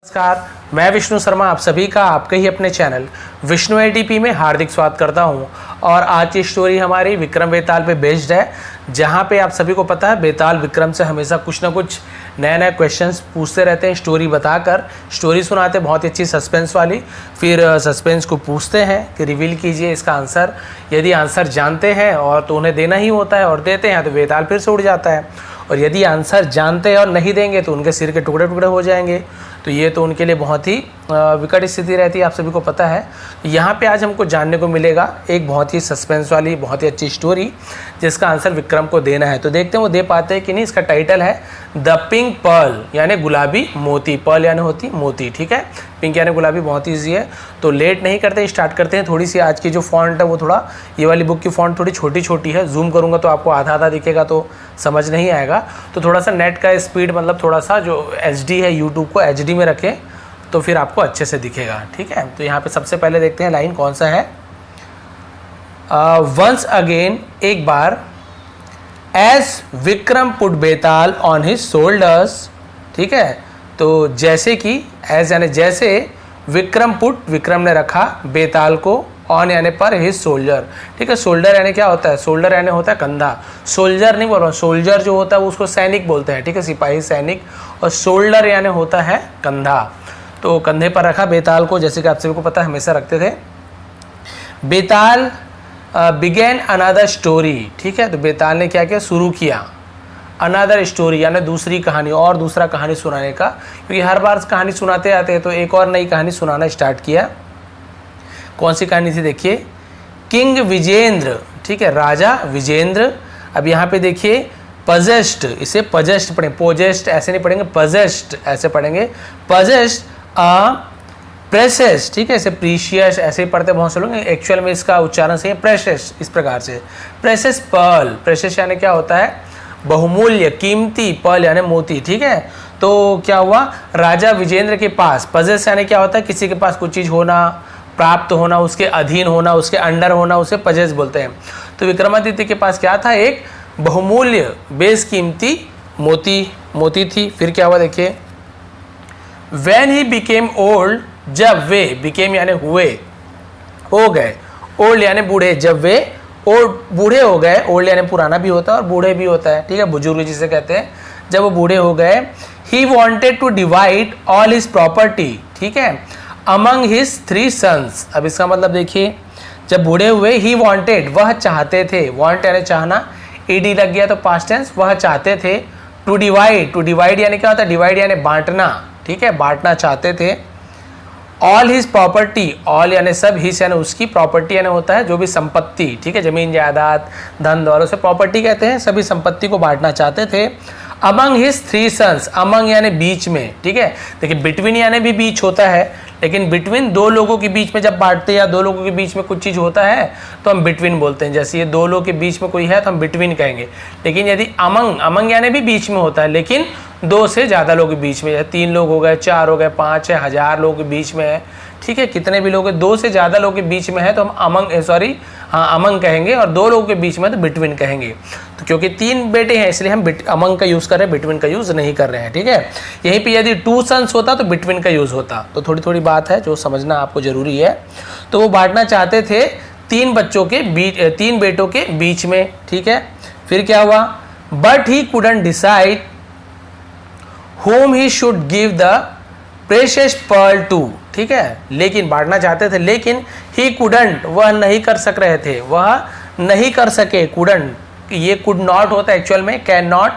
नमस्कार, मैं विष्णु शर्मा आप सभी का आपके ही अपने चैनल विष्णु एडीपी में हार्दिक स्वागत करता हूं। और आज की स्टोरी हमारी विक्रम बेताल पे बेस्ड है, जहां पे आप सभी को पता है बेताल विक्रम से हमेशा कुछ ना कुछ नए नए क्वेश्चंस पूछते रहते हैं, स्टोरी बताकर स्टोरी सुनाते, बहुत ही अच्छी सस्पेंस वाली। फिर सस्पेंस को पूछते हैं कि रिवील कीजिए इसका आंसर। यदि आंसर जानते हैं और तो उन्हें देना ही होता है और देते हैं तो बेताल फिर से उड़ जाता है, और यदि आंसर जानते हैं और नहीं देंगे तो उनके सिर के टुकड़े टुकड़े हो जाएंगे। तो ये तो उनके लिए बहुत ही विकट स्थिति रहती है, आप सभी को पता है। यहाँ पे आज हमको जानने को मिलेगा एक बहुत ही सस्पेंस वाली बहुत ही अच्छी स्टोरी, जिसका आंसर विक्रम को देना है। तो देखते हैं वो दे पाते हैं कि नहीं। इसका टाइटल है द पिंक पर्ल, यानी गुलाबी मोती। पर्ल यानी होती मोती, ठीक है। पिंक यानी गुलाबी, बहुत ईजी है। तो लेट नहीं करते, स्टार्ट करते हैं। थोड़ी सी आज की जो फॉन्ट है वो थोड़ा, ये वाली बुक की फॉन्ट थोड़ी छोटी छोटी है, जूम करूँगा तो आपको आधा आधा दिखेगा तो समझ नहीं आएगा। तो थोड़ा सा नेट का स्पीड, मतलब थोड़ा सा जो HD है यूट्यूब को HD में रखें तो फिर आपको अच्छे से दिखेगा, ठीक है। तो यहाँ पे सबसे पहले देखते हैं लाइन कौन सा है। वंस अगेन, एक बार, as Vikram put Betal on his shoulders, ठीक है। तो जैसे कि, एज यानी जैसे, विक्रम पुट विक्रम ने रखा बेताल को, ऑन यानी पर, हिज शोल्डर, ठीक है। शोल्डर यानी क्या होता है? शोल्डर यानी होता है कंधा। सोल्जर नहीं बोल रहा हूँ, सोल्जर जो होता है उसको सैनिक बोलते हैं, ठीक है, सिपाही सैनिक। और शोल्डर यानी होता है कंधा। तो कंधे पर रखा बेताल को, जैसे कि आप सभी को पता है हमेशा रखते थे। बेताल बिगेन अनदर स्टोरी, ठीक है। तो बेताल ने क्या किया? शुरू किया अनदर स्टोरी, यानी दूसरी कहानी, और दूसरा कहानी सुनाने का, क्योंकि हर बार कहानी सुनाते आते हैं तो एक और नई कहानी सुनाना स्टार्ट किया। कौन सी कहानी थी? देखिए, किंग विजेंद्र, ठीक है, राजा विजेंद्र। अब यहाँ पे देखिए पजेस्ट, इसे पजेस्ट पढ़ेंगे, पोजेस्ट ऐसे नहीं पढ़ेंगे, पजेस्ट ऐसे पढ़ेंगे। पजेस्ट प्रेसेस, ठीक है, इसे प्रीशियस ऐसे ही पढ़ते बहुत से लोग, एक्चुअल में इसका उच्चारण सही है प्रेसेस, इस प्रकार से। प्रेसेस पर्ल, प्रेसेस यानी क्या होता है? बहुमूल्य, कीमती। पर्ल यानी मोती, ठीक है। तो क्या हुआ? राजा विजेंद्र के पास, पजेस यानी क्या होता है? किसी के पास कुछ चीज़ होना, प्राप्त होना, उसके अधीन होना, उसके अंडर होना, उसे पजेस बोलते हैं। तो विक्रमादित्य के पास क्या था? एक बहुमूल्य, बेशकीमती मोती थी। फिर क्या हुआ? देखिए, When he became old, जब वे, became यानी हुए, हो गए, ओल्ड यानी बूढ़े, जब वे बूढ़े हो गए, ओल्ड यानी पुराना भी होता है और बूढ़े भी होता है, ठीक है, बुजुर्ग जिसे कहते हैं। जब वो बूढ़े हो गए, he wanted to divide all his property, ठीक है, among his 3 sons। अब इसका मतलब देखिए, जब बूढ़े हुए, he wanted, वह चाहते थे, want यानी चाहना, ed लग गया तो पास्ट टेंस, वह चाहते थे। to divide यानी क्या होता है? डिवाइड यानी बांटना, ठीक है, बांटना चाहते थे। ऑल हिज प्रॉपर्टी, ऑल यानी सब, हिज यानी उसकी, प्रॉपर्टी यानी होता है जो भी संपत्ति, ठीक है, जमीन जायदाद धन दौलत से प्रॉपर्टी कहते हैं, सभी संपत्ति को बांटना चाहते थे। अमंग हिज 3 सन्स, अमंग यानी बीच में, ठीक है। देखिए बिटवीन यानी भी बीच होता है, लेकिन बिटवीन दो लोगों के बीच में जब बांटते हैं या दो लोगों के बीच में कुछ चीज़ होता है तो हम बिटवीन बोलते हैं। जैसे ये दो लोगों के बीच में कोई है तो हम बिटवीन कहेंगे। लेकिन यदि अमंग, अमंग यानी भी बीच में होता है, लेकिन 2 से ज़्यादा लोगों के बीच में, 3 लोग हो गए, 4 हो गए, 5 है, 1000 लोगों के बीच में है, ठीक है, कितने भी लोग, 2 से ज़्यादा लोगों के बीच में है तो हम अमंग कहेंगे, और 2 लोगों के बीच में तो बिटवीन कहेंगे। तो क्योंकि 3 बेटे हैं इसलिए हम अमंग का यूज़ कर रहे हैं, बिटवीन का यूज़ नहीं कर रहे हैं, ठीक है। यहीं पे यदि 2 सन्स होता तो बिटवीन का यूज़ होता। तो थोड़ी थोड़ी बात है जो समझना आपको ज़रूरी है। तो वो बांटना चाहते थे 3 बच्चों के बीच, 3 बेटों के बीच में, ठीक है। फिर क्या हुआ? But he couldn't decide whom he should give the precious pearl to, ठीक है। लेकिन बांटना चाहते थे, लेकिन he couldn't, वह नहीं कर सक रहे थे, वह नहीं कर सके। couldn't, ये could not होता है एक्चुअल में, कैन नॉट,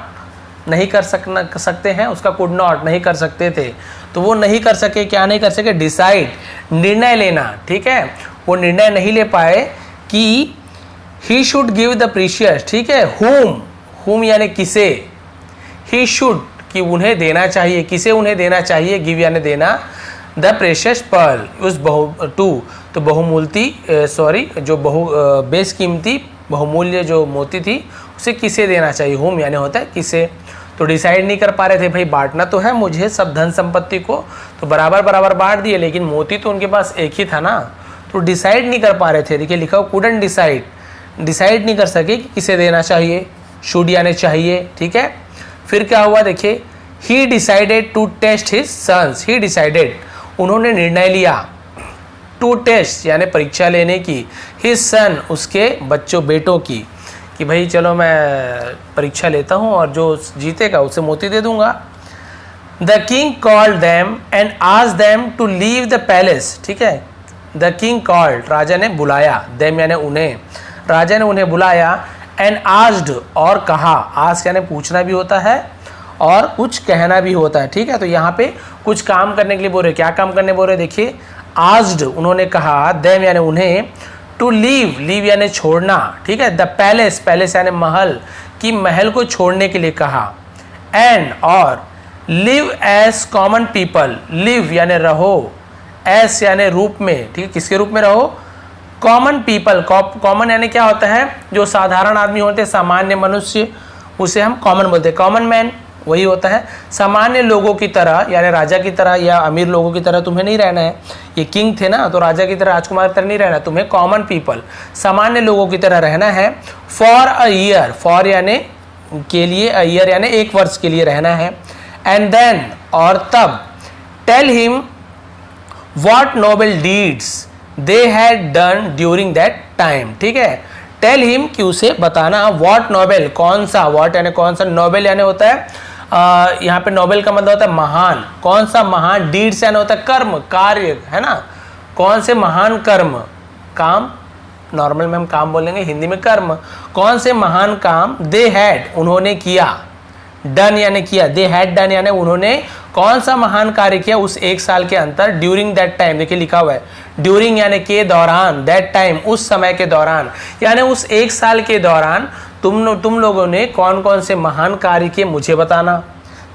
नहीं कर सकते हैं, उसका could not, नहीं कर सकते थे। तो वो नहीं कर सके, क्या नहीं कर सके? डिसाइड, निर्णय लेना, ठीक है। वो निर्णय नहीं ले पाए कि he should give the precious, ठीक है, whom यानी किसे, he should कि उन्हें देना चाहिए, किसे उन्हें देना चाहिए, गिव यानी देना, द प्रेशियस पर्ल, उस तो बहुमूल्य, जो बेशकीमती बहुमूल्य जो मोती थी उसे किसे देना चाहिए, होम यानी होता है किसे। तो डिसाइड नहीं कर पा रहे थे, भाई बांटना तो है मुझे सब धन संपत्ति को, तो बराबर बराबर बांट दिए, लेकिन मोती तो उनके पास एक ही था ना, तो डिसाइड नहीं कर पा रहे थे। देखिए लिखा हो कुडंट डिसाइड, डिसाइड नहीं कर सके कि किसे देना चाहिए, शुड यानी चाहिए, ठीक है। फिर क्या हुआ? देखिए, he decided to test his sons, he decided उन्होंने निर्णय लिया, टू टेस्ट यानी परीक्षा लेने की, हिज सन उसके बच्चों बेटों की, कि भाई चलो मैं परीक्षा लेता हूँ और जो जीतेगा उसे मोती दे दूंगा। The king called them and asked them to leave the palace, ठीक है। द किंग कॉल्ड राजा ने बुलाया, देम यानी उन्हें, राजा ने उन्हें बुलाया, एंड आस्क्ड और कहा, आस्क यानी पूछना भी होता है और कुछ कहना भी होता है, ठीक है। तो यहाँ पे कुछ काम करने के लिए बोल रहे, क्या काम करने बोल रहे, देखिए आस्क्ड उन्होंने कहा, देम यानी उन्हें, टू लीव, लीव यानी छोड़ना, ठीक है। द पैलेस, पैलेस यानी महल, कि महल को छोड़ने के लिए कहा, एंड और live as common people, live यानी रहो, एस यानी रूप में, ठीक है, किसके रूप में रहो, कॉमन पीपल, कॉमन यानी क्या होता है, जो साधारण आदमी होते हैं, सामान्य मनुष्य, उसे हम कॉमन बोलते हैं, कॉमन मैन वही होता है। सामान्य लोगों की तरह यानी राजा की तरह या अमीर लोगों की तरह तुम्हें नहीं रहना है, ये किंग थे ना, तो राजा की तरह, राजकुमार की तरह नहीं रहना, तुम्हें कॉमन पीपल, सामान्य लोगों की तरह रहना है। फॉर अ ईयर, फॉर यानी के लिए, अ ईयर यानी एक वर्ष के लिए रहना है। एंड देन और तब, tell him what noble deeds they had done during that time, ठीक है। टेल हिम कि उसे बताना, व्हाट नोबल, कौन सा, व्हाट यानी कौन सा, नोबल यानी होता है यहाँ पे नोबल का मतलब होता है महान, कौन सा महान, डीड्स यानी होता है कर्म, कार्य, है ना, कौन से महान कर्म, काम नॉर्मल में हम काम बोलेंगे, हिंदी में कर्म, कौन से महान काम, दे हैड उन्होंने किया, डन यानी किया, दे हैड डन यानी उन्होंने कौन सा महान कार्य किया उस एक साल के अंतर, ड्यूरिंग दैट टाइम, देखिए लिखा हुआ है ड्यूरिंग यानी के दौरान, दैट टाइम उस समय के दौरान, यानी उस एक साल के दौरान तुम लोगों ने कौन कौन से महान कार्य किए मुझे बताना,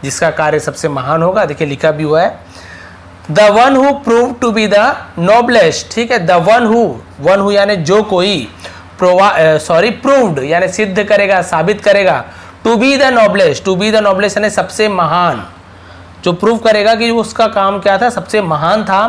जिसका कार्य सबसे महान होगा, देखिए लिखा भी हुआ है, the one who prove to be the noblest, ठीक है। द वन हु यानी जो कोई, प्रूव्ड यानी सिद्ध करेगा, साबित करेगा, to be the noblest, to be the noblest यानी सबसे महान, जो प्रूव करेगा कि उसका काम क्या था, सबसे महान था,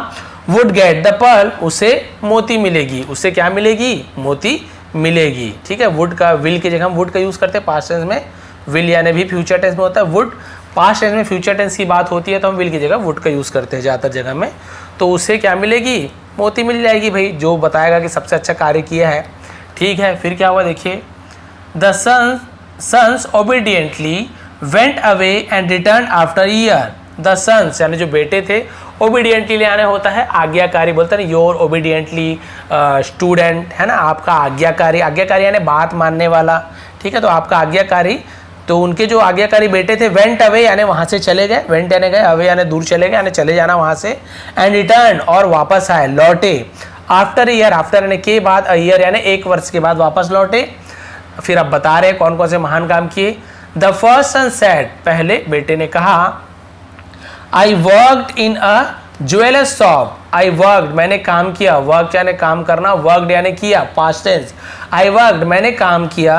वुड गेट द पर्ल, उसे मोती मिलेगी, उसे क्या मिलेगी, मोती मिलेगी, ठीक है। वुड का, विल की जगह हम वुड का यूज करते हैं पास्ट टेंस में, विल यानी भी फ्यूचर टेंस में होता है, वुड पास्ट टेंस में फ्यूचर टेंस की बात होती है तो हम विल की जगह वुड का यूज करते हैं ज़्यादातर जगह में, तो उसे क्या मिलेगी, मोती मिल जाएगी भाई, जो बताएगा कि सबसे अच्छा कार्य किया है, ठीक है। फिर क्या हुआ देखिए, the sons obediently went away and return after year, the sons यानी जो बेटे थे, ओबीडियंटली आने होता है आज्ञाकारी, बोलते हैं योर ओबीडियंटली स्टूडेंट, है ना, आपका आज्ञाकारी, आज्ञाकारी यानी बात मानने वाला, ठीक है। तो आपका आज्ञाकारी, तो उनके जो आज्ञाकारी बेटे थे, वेंट अवे यानी वहाँ से चले गए, वेंट यानी गए, अवे यानी दूर चले गए, यानी चले जाना वहाँ से, एंड रिटर्न और वापस आए, लौटे, आफ्टर ईयर, आफ्टर यानी के बाद, अ ईयर यानी एक वर्ष के बाद वापस लौटे। फिर अब बता रहे कौन कौन से महान काम किए। द फर्स्ट सन सेड, पहले बेटे ने कहा, I worked in a jewellers shop, I worked मैंने काम किया, वर्क यानी काम करना, वर्कड यानी किया, पास्ट टेंस, आई वर्कड मैंने काम किया,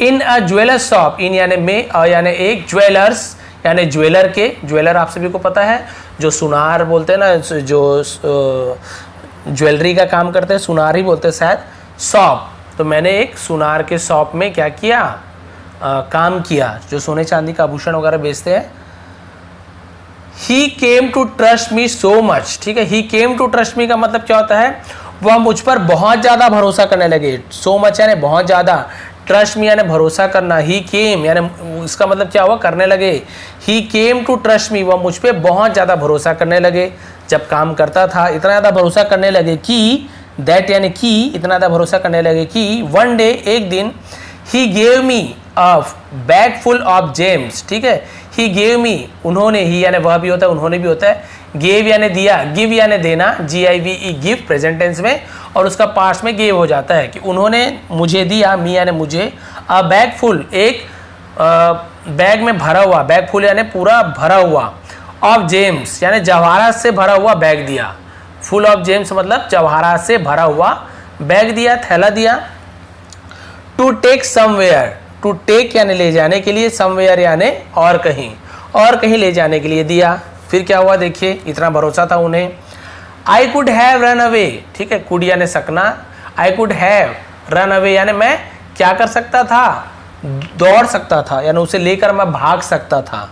इन अ ज्वेलर्स शॉप, इन यानी में, अ यानी एक, ज्वेलर्स यानी ज्वेलर के, ज्वेलर आप सभी को पता है जो सुनार बोलते हैं ना, जो ज्वेलरी का काम करते हैं, सुनार ही बोलते हैं शायद, शॉप, तो मैंने एक सुनार के शॉप में क्या किया, काम किया, जो सोने चांदी का आभूषण वगैरह बेचते हैं। He came to trust me so much, ठीक है। He came to trust me का मतलब क्या होता है, वह मुझ पर बहुत ज़्यादा भरोसा करने लगे, so much यानी बहुत ज़्यादा, trust me यानी भरोसा करना, he came यानी इसका मतलब क्या हुआ, करने लगे, he came to trust me, वह मुझ पर बहुत ज़्यादा भरोसा करने लगे, जब काम करता था इतना ज़्यादा भरोसा करने लगे कि, that यानी कि, इतना ज़्यादा भरोसा करने लगे कि, one day एक दिन, he gave me a bag full of gems, ठीक है। ही गेव मी, उन्होंने, ही यानी वह भी होता है, उन्होंने भी होता है, गेव यानी दिया, गिव यानी देना, GIVE गिव प्रेजेंट टेंस में, और उसका पास्ट में गेव हो जाता है कि उन्होंने मुझे दिया, मी यानी मुझे, अ बैग फुल एक बैग में भरा हुआ, बैग फुल यानी पूरा भरा हुआ, ऑफ जेम्स यानी जवाहरात से भरा हुआ बैग दिया, फुल ऑफ जेम्स मतलब जवाहरात से भरा हुआ बैग दिया, थैला दिया। To take somewhere, to take यानी ले जाने के लिए, समवेयर यानी और कहीं ले जाने के लिए दिया। फिर क्या हुआ देखिए, इतना भरोसा था उन्हें। I could have run away, ठीक है, कुड यानी सकना, I could have run away यानी मैं क्या कर सकता था, दौड़ सकता था, यानी उसे लेकर मैं भाग सकता था।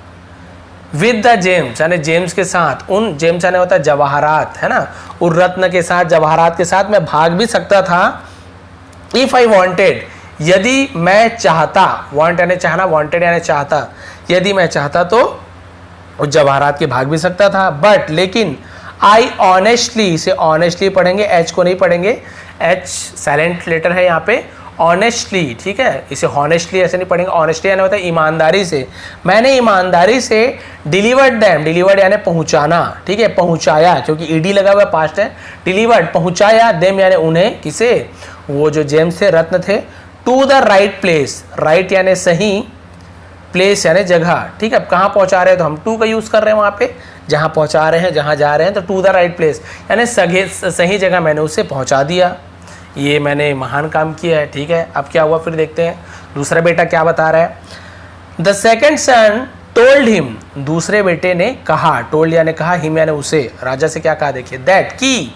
विद द जेम्स यानी जेम्स के साथ, उन जेम्स यानी होता है जवाहरात, है ना, उन रत्न के साथ, जवाहरात के साथ मैं भाग भी सकता था। इफ आई वॉन्टेड, यदि मैं चाहता, वॉन्ट यानी चाहना, वॉन्टेड यानी चाहता, यदि मैं चाहता तो उस जवाहरात के भाग भी सकता था। बट लेकिन आई ऑनेस्टली, इसे ऑनेस्टली पढ़ेंगे, एच को नहीं पढ़ेंगे, एच साइलेंट लेटर है यहाँ पे, ऑनेस्टली, ठीक है, इसे हॉनेस्टली ऐसे नहीं पढ़ेंगे, ऑनेस्टली यानी होता है ईमानदारी से, मैंने ईमानदारी से डिलीवर्ड दैम, डिलीवर्ड यानी पहुंचाना, ठीक है, पहुंचाया, क्योंकि ईडी लगा हुआ पास्ट है, डिलीवर्ड पहुंचाया, देम यानी उन्हें, किसे, वो जो जेम्स थे, रत्न थे, to the right place, right यानी सही, प्लेस यानी जगह, ठीक है, अब कहाँ पहुंचा रहे हैं तो हम टू का यूज कर रहे हैं, वहां पे जहां पहुंचा रहे हैं, जहां जा रहे हैं, तो टू द राइट प्लेस यानी सही जगह मैंने उसे पहुंचा दिया, ये मैंने महान काम किया है, ठीक है। अब क्या हुआ फिर देखते हैं दूसरा बेटा क्या बता रहा है। The second sun told him, दूसरे बेटे ने कहा, टोल्ड यानी कहा, हिम यानी उसे, राजा से क्या कहा देखिए, दैट की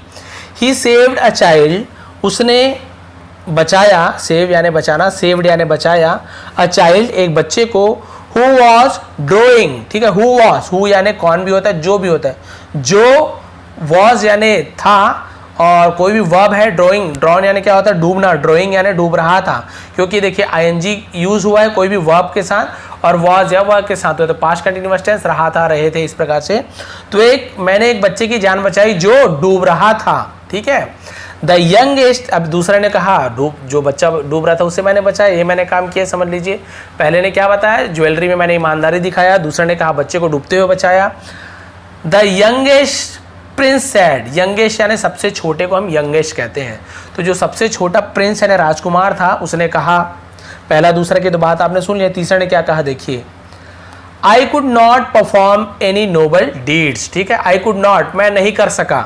ही सेव्ड अ चाइल्ड, उसने बचाया, सेव यानी बचाना, सेव्ड यानी बचाया, अ चाइल्ड एक बच्चे को, हु वॉज ड्रोइंग, ठीक है, हु वॉज, हु यानी कौन भी होता है, जो भी होता है, जो वॉज यानी था, और कोई भी वर्ब है, ड्राइंग, ड्रॉन यानी क्या होता है, डूबना, ड्राइंग यानी डूब रहा था, क्योंकि देखिए आईएनजी यूज हुआ है कोई भी वर्ब के साथ, और वॉज या वर्ब के साथ, तो पास्ट कंटिन्यूअस टेंस, रहा था, रहे थे, इस प्रकार से। तो मैंने एक बच्चे की जान बचाई जो डूब रहा था, ठीक है। द यंगेस्ट, अब दूसरे ने कहा जो बच्चा डूब रहा था उसे मैंने बचाया, ये मैंने काम किया, समझ लीजिए। पहले ने क्या बताया, ज्वेलरी में मैंने ईमानदारी दिखाया, दूसरे ने कहा बच्चे को डूबते हुए बचाया। The youngest Prince sad, youngest यानी सबसे छोटे को हम यंगेस्ट कहते हैं, तो जो सबसे छोटा प्रिंस यानी राजकुमार था उसने कहा, पहला दूसरा की तो बात आपने सुन लिया, तीसरे ने क्या कहा देखिए, I could not perform any noble deeds, ठीक है, आई कुड नॉट मैं नहीं कर सका,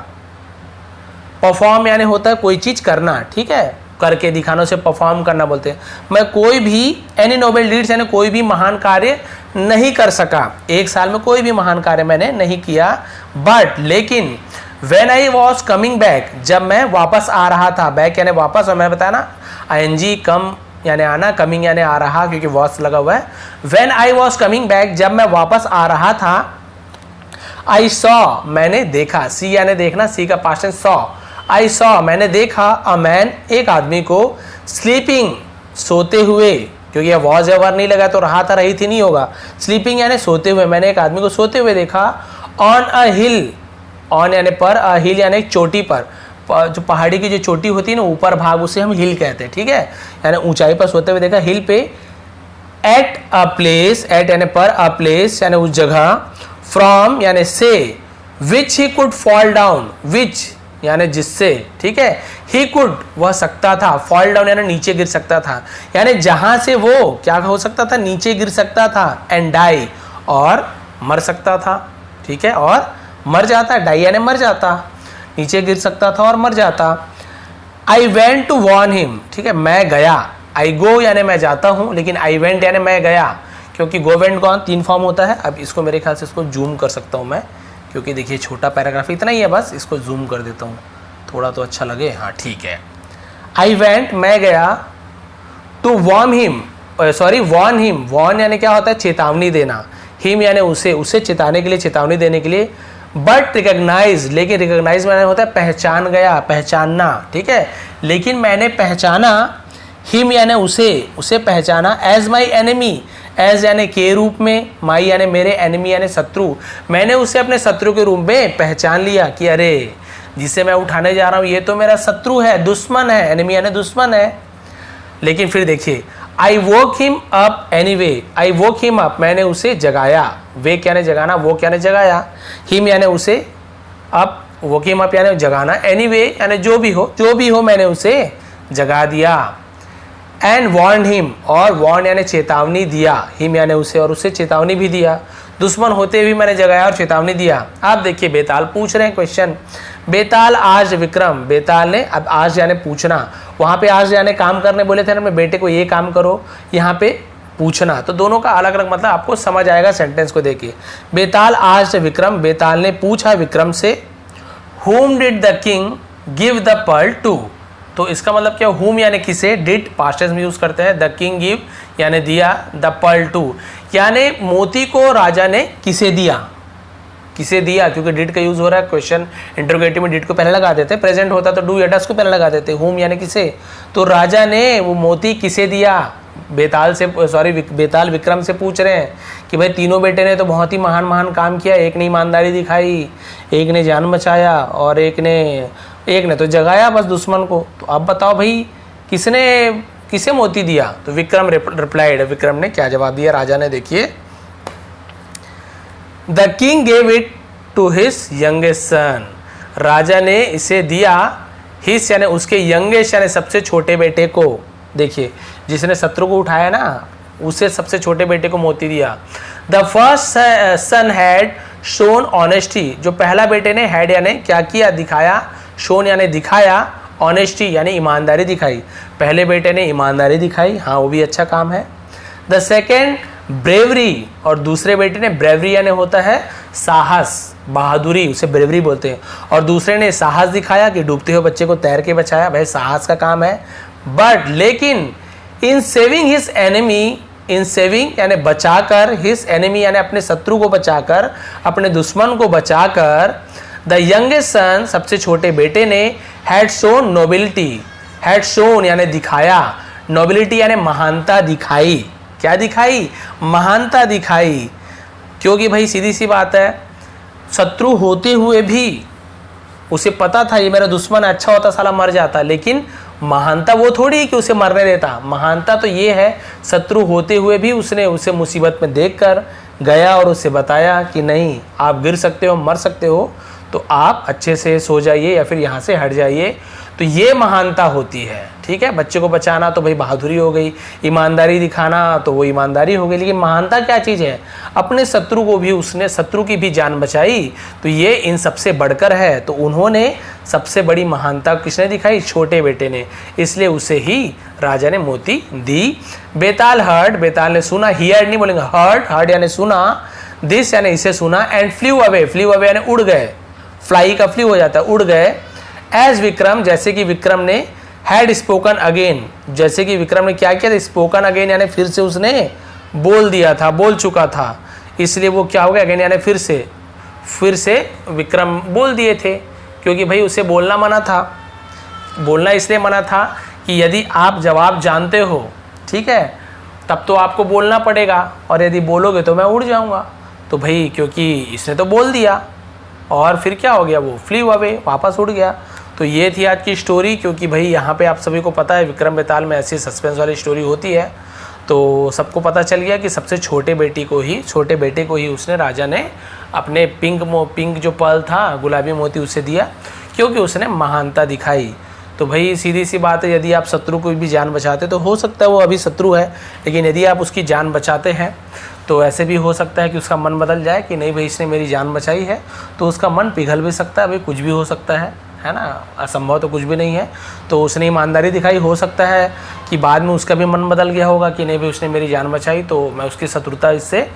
परफॉर्म यानी होता है कोई चीज करना, ठीक है, करके दिखाना से परफॉर्म करना बोलते हैं, मैं कोई भी, एनी नोबल डीड्स यानी कोई भी महान कार्य नहीं कर सका, एक साल में कोई भी महान कार्य मैंने नहीं किया। बट लेकिन when I was coming back, जब मैं वापस आ रहा था, बैक यानी वापस, और मैंने बताया ना आईएनजी कम यानी आना, कमिंग यानी आ रहा, क्योंकि वॉज लगा हुआ है। When I was coming back, जब मैं वापस आ रहा था, आई सॉ मैंने देखा, सी यानी देखना, सी का past tense saw, I saw मैंने देखा, अ मैन एक आदमी को, स्लीपिंग सोते हुए, क्योंकि यह वॉज या वर नहीं लगा तो रहा था रही थी नहीं होगा, स्लीपिंग यानी सोते हुए, मैंने एक आदमी को सोते हुए देखा, ऑन अ हिल, ऑन यानी पर, अ हिल यानी एक चोटी पर, जो पहाड़ी की जो चोटी होती है ना ऊपर भाग उसे हम हिल कहते हैं, ठीक है, यानी ऊंचाई पर सोते हुए देखा, हिल पे। एट अ प्लेस, एट यानी पर, अ प्लेस यानी उस जगह, फ्रॉम यानी से, विच ही कुड फॉल डाउन, विच यानी जिससे, ठीक है, ही कुड वह सकता था, फॉल डाउन यानी नीचे गिर सकता था, यानी जहां से वो क्या हो सकता था, नीचे गिर सकता था, एंड डाई और मर सकता था, ठीक है, और मर जाता, डाई यानी मर जाता, नीचे गिर सकता था और मर जाता। I went to warn him, ठीक है, मैं गया, आई गो यानी मैं जाता हूं, लेकिन आई वेंट यानी मैं गया, क्योंकि गो वेंट गॉन 3 फॉर्म होता है। अब इसको मेरे ख्याल से इसको जूम कर सकता हूं मैं, क्योंकि देखिए छोटा पैराग्राफ इतना ही है, बस इसको जूम कर देता हूँ थोड़ा तो अच्छा लगे, हाँ ठीक है। आई वेंट मैं गया, to warn him, sorry warn him, warn यानी क्या होता है, चेतावनी देना, हिम यानी उसे चेताने के लिए, चेतावनी देने के लिए। बट रिकॉग्नाइज, लेकिन रिकॉग्नाइज मैंने होता है पहचान गया, पहचानना, ठीक है, लेकिन मैंने पहचाना, हिम यानी उसे पहचाना, एज माई एनिमी, एज यानी के रूप में, माई यानी मेरे, एनिमी यानी शत्रु, मैंने उसे अपने शत्रु के रूप में पहचान लिया कि अरे जिसे मैं उठाने जा रहा हूं ये तो मेरा शत्रु है, दुश्मन है, एनिमी यानी दुश्मन है। लेकिन फिर देखिए, आई वोक हिम अप एनीवे, आई वोक हिम अप मैंने उसे जगाया, वेक यानी जगाना, वोक यानी जगाया, हिम यानी उसे, अप, वोक हिम अप यानी जगाना, एनीवे यानी जो भी हो मैंने उसे जगा दिया। एंड वॉर्न हिम, और वॉर्न यानी चेतावनी दिया, हिम यानी उसे, और उसे चेतावनी भी दिया, दुश्मन होते भी मैंने जगाया और चेतावनी दिया। आप देखिए बेताल पूछ रहे हैं क्वेश्चन, बेताल आज विक्रम, बेताल ने, अब आज यानी पूछना, वहां पे आज यानी काम करने बोले थे ना, अपने बेटे को ये काम करो, यहाँ पे पूछना, तो दोनों का अलग अलग मतलब आपको समझ आएगा सेंटेंस को देखिए। बेताल आज विक्रम, बेताल ने पूछा विक्रम से, whom did the king give the pearl to, तो इसका मतलब क्या, whom यानी किसे, did पास्ट टेंस में यूज करते हैं, द किंग गिव यानी दिया, द पर्ल टू यानी मोती को राजा ने किसे दिया, किसे दिया, क्योंकि डिड का यूज हो रहा है, क्वेश्चन इंटरोगेटिव में डिड को पहले लगा देते, प्रेजेंट होता तो डू या डस को पहले लगा देते, हुम यानी किसे, तो राजा ने वो मोती किसे दिया, बेताल से, सॉरी बेताल विक्रम से पूछ रहे हैं कि भाई तीनों बेटे ने तो बहुत ही महान महान काम किया, एक ने ईमानदारी दिखाई, एक ने जान बचाया और एक ने तो जगाया बस दुश्मन को, तो अब बताओ भाई किसे मोती दिया, तो विक्रम रिप्लाइड, विक्रम ने क्या जवाब दिया राजा ने, देखिए, the king gave it to his youngest son, राजा ने इसे दिया, हिस यानी उसके यंगेस्ट यानी सबसे छोटे बेटे को, देखिए जिसने शत्रु को उठाया ना उसे सबसे छोटे बेटे को मोती दिया। The first son had shown honesty, जो पहला बेटे ने हैड यानी क्या किया, दिखाया, शोन यानी दिखाया, ऑनेस्टी यानी ईमानदारी दिखाई, पहले बेटे ने ईमानदारी दिखाई, हाँ वो भी अच्छा काम है। द सेकेंड ब्रेवरी, और दूसरे बेटे ने ब्रेवरी यानी होता है साहस, बहादुरी, उसे ब्रेवरी बोलते हैं, और दूसरे ने साहस दिखाया कि डूबते हुए बच्चे को तैर के बचाया, भाई साहस का काम है। बट लेकिन इन सेविंग हिज एनिमी, इन सेविंग यानी बचाकर, हिज एनिमी यानी अपने शत्रु को बचाकर, अपने दुश्मन को बचाकर, द यंगेस्ट सन सबसे छोटे बेटे ने had shown nobility, had shown यानी दिखाया, नोबिलिटी यानी महानता दिखाई, क्या दिखाई, महानता दिखाई, क्योंकि भाई सीधी सी बात है, शत्रु होते हुए भी उसे पता था ये मेरा दुश्मन अच्छा होता साला मर जाता, लेकिन महानता वो थोड़ी कि उसे मरने देता, महानता तो ये है शत्रु होते हुए भी उसने उसे मुसीबत में देखकर गया और उसे बताया कि नहीं आप गिर सकते हो, मर सकते हो, तो आप अच्छे से सो जाइए या फिर यहाँ से हट जाइए, तो ये महानता होती है, ठीक है। बच्चे को बचाना तो भाई बहादुरी हो गई, ईमानदारी दिखाना तो वो ईमानदारी हो गई, लेकिन महानता क्या चीज़ है, अपने शत्रु को भी उसने, शत्रु की भी जान बचाई, तो ये इन सबसे बढ़कर है, तो उन्होंने सबसे बड़ी महानता किसने दिखाई, छोटे बेटे ने, इसलिए उसे ही राजा ने मोती दी। बेताल हर्ड, बेताल ने सुना, हियर्ड नहीं बोलेंगे, हर्ड, हर्ड यानी सुना, दिस यानी इसे सुना, एंड फ्ल्यू अवे यानी उड़ गए, फ्लाई का फ्ल्यू हो जाता है, उड़ गए, एज विक्रम जैसे कि विक्रम ने, हैड स्पोकन अगेन जैसे कि विक्रम ने क्या किया था, स्पोकन अगेन यानी फिर से उसने बोल दिया था, बोल चुका था, इसलिए वो क्या हो गया, अगेन यानी फिर से विक्रम बोल दिए थे, क्योंकि भाई उसे बोलना मना था, बोलना इसलिए मना था कि यदि आप जवाब जानते हो, ठीक है, तब तो आपको बोलना पड़ेगा, और यदि बोलोगे तो मैं उड़ जाऊंगा, तो भाई क्योंकि इसने तो बोल दिया, और फिर क्या हो गया, वो फ्ली अवे वापस उड़ गया। तो ये थी आज की स्टोरी, क्योंकि भाई यहाँ पे आप सभी को पता है विक्रम बेताल में ऐसी सस्पेंस वाली स्टोरी होती है, तो सबको पता चल गया कि सबसे छोटे बेटे को ही उसने, राजा ने अपने पिंक जो पर्ल था, गुलाबी मोती उसे दिया, क्योंकि उसने महानता दिखाई। तो भाई सीधी सी बात है, यदि आप शत्रु को भी जान बचाते तो हो सकता है वो अभी शत्रु है, लेकिन यदि आप उसकी जान बचाते हैं तो ऐसे भी हो सकता है कि उसका मन बदल जाए कि नहीं भाई इसने मेरी जान बचाई है, तो उसका मन पिघल भी सकता है, भाई कुछ भी हो सकता है ना, असंभव तो कुछ भी नहीं है। तो उसने ईमानदारी दिखाई, हो सकता है कि बाद में उसका भी मन बदल गया होगा कि नहीं भाई उसने मेरी जान बचाई, तो मैं उसकी शत्रुता इससे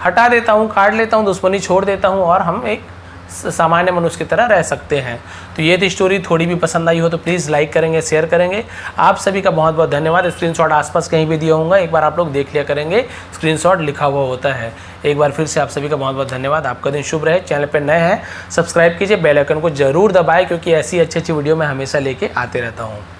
हटा देता हूँ, काट लेता हूँ, दुश्मनी छोड़ देता हूँ, और हम एक सामान्य मनुष्य की तरह रह सकते हैं। तो ये थी स्टोरी, थोड़ी भी पसंद आई हो तो प्लीज़ लाइक करेंगे, शेयर करेंगे। आप सभी का बहुत बहुत धन्यवाद। स्क्रीनशॉट आसपास कहीं भी दिया होगा, एक बार आप लोग देख लिया करेंगे, स्क्रीनशॉट लिखा हुआ होता है। एक बार फिर से आप सभी का बहुत बहुत धन्यवाद। आपका दिन शुभ रहे। चैनल पर नए हैं सब्सक्राइब कीजिए, बेल आइकन को जरूर दबाएं, क्योंकि ऐसी अच्छी वीडियो मैं हमेशा लेके आते रहता हूँ।